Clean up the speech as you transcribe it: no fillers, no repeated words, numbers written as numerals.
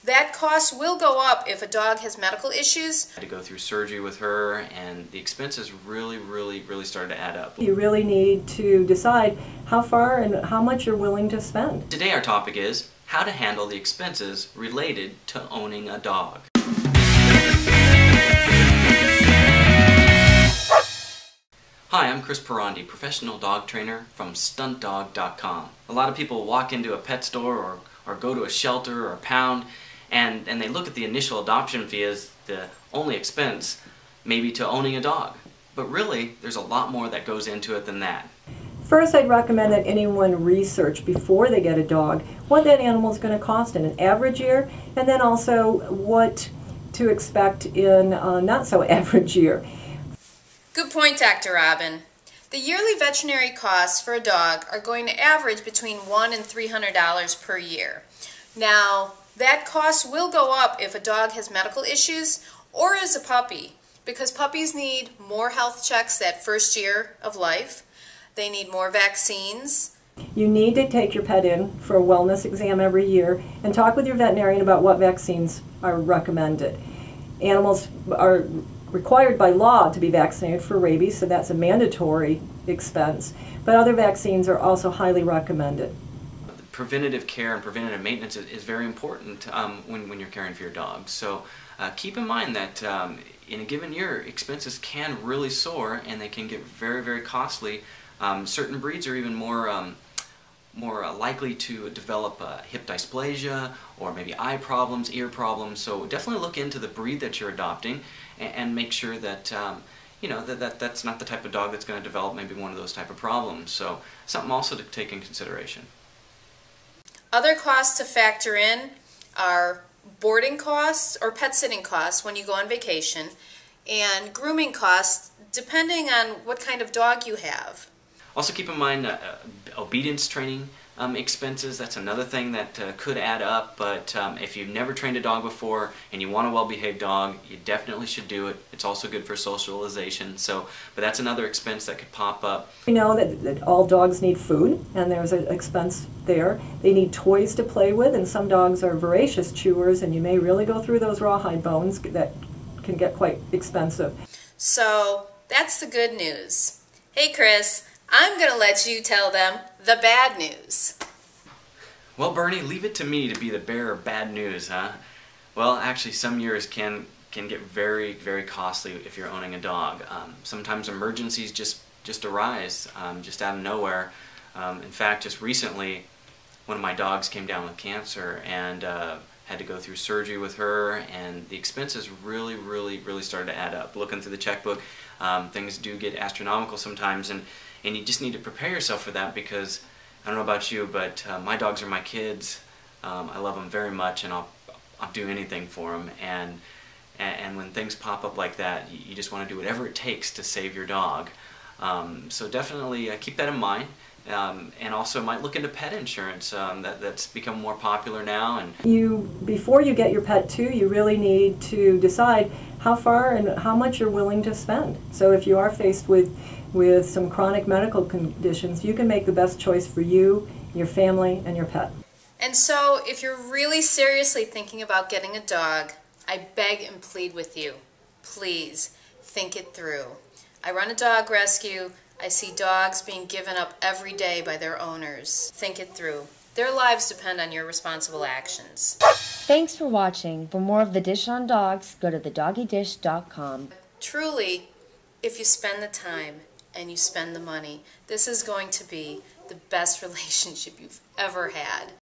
That cost will go up if a dog has medical issues. I had to go through surgery with her, and the expenses really started to add up. You really need to decide how far and how much you're willing to spend. Today our topic is how to handle the expenses related to owning a dog. Hi, I'm Chris Perondi, professional dog trainer from stuntdog.com. A lot of people walk into a pet store or go to a shelter or a pound and they look at the initial adoption fee as the only expense maybe to owning a dog. But really, there's a lot more that goes into it than that. First, I'd recommend that anyone research before they get a dog what that animal is going to cost in an average year, and then also what to expect in a not so average year. Good point, Dr. Robyn. The yearly veterinary costs for a dog are going to average between $100 and $300 per year. Now, that cost will go up if a dog has medical issues or is a puppy, because puppies need more health checks that first year of life. They need more vaccines. You need to take your pet in for a wellness exam every year and talk with your veterinarian about what vaccines are recommended. Animals are required by law to be vaccinated for rabies, so that's a mandatory expense, but other vaccines are also highly recommended. Preventative care and preventative maintenance is very important when you're caring for your dog. So keep in mind that in a given year, expenses can really soar and they can get very costly. Certain breeds are even more likely to develop hip dysplasia or maybe eye problems, ear problems. So definitely look into the breed that you're adopting and make sure that you know that's not the type of dog that's going to develop maybe one of those type of problems. So something also to take in consideration. Other costs to factor in are boarding costs or pet sitting costs when you go on vacation, and grooming costs depending on what kind of dog you have. Also keep in mind obedience training expenses. That's another thing that could add up, but if you've never trained a dog before and you want a well-behaved dog, you definitely should do it. It's also good for socialization, but that's another expense that could pop up. We know that all dogs need food, and there's an expense there. They need toys to play with, and some dogs are voracious chewers, and you may really go through those rawhide bones that can get quite expensive. So that's the good news. Hey Chris, I'm going to let you tell them the bad news. Well, Bernie, leave it to me to be the bearer of bad news, huh? Well, actually, some years can get very costly if you're owning a dog. Sometimes emergencies just arise just out of nowhere. In fact, just recently, one of my dogs came down with cancer and had to go through surgery with her, and the expenses really started to add up. Looking through the checkbook, things do get astronomical sometimes, and you just need to prepare yourself for that, because I don't know about you, but my dogs are my kids. I love them very much, and I'll do anything for them. And when things pop up like that, you just want to do whatever it takes to save your dog. So definitely keep that in mind. And also might look into pet insurance. That's become more popular now. And before you get your pet too, you really need to decide how far and how much you're willing to spend. So if you are faced with some chronic medical conditions, you can make the best choice for you, your family, and your pet. And so if you're really seriously thinking about getting a dog, I beg and plead with you, please think it through. I run a dog rescue. I see dogs being given up every day by their owners. Think it through. Their lives depend on your responsible actions. Thanks for watching. For more of The Dish on Dogs, go to thedoggieDish.com. Truly, if you spend the time and you spend the money, this is going to be the best relationship you've ever had.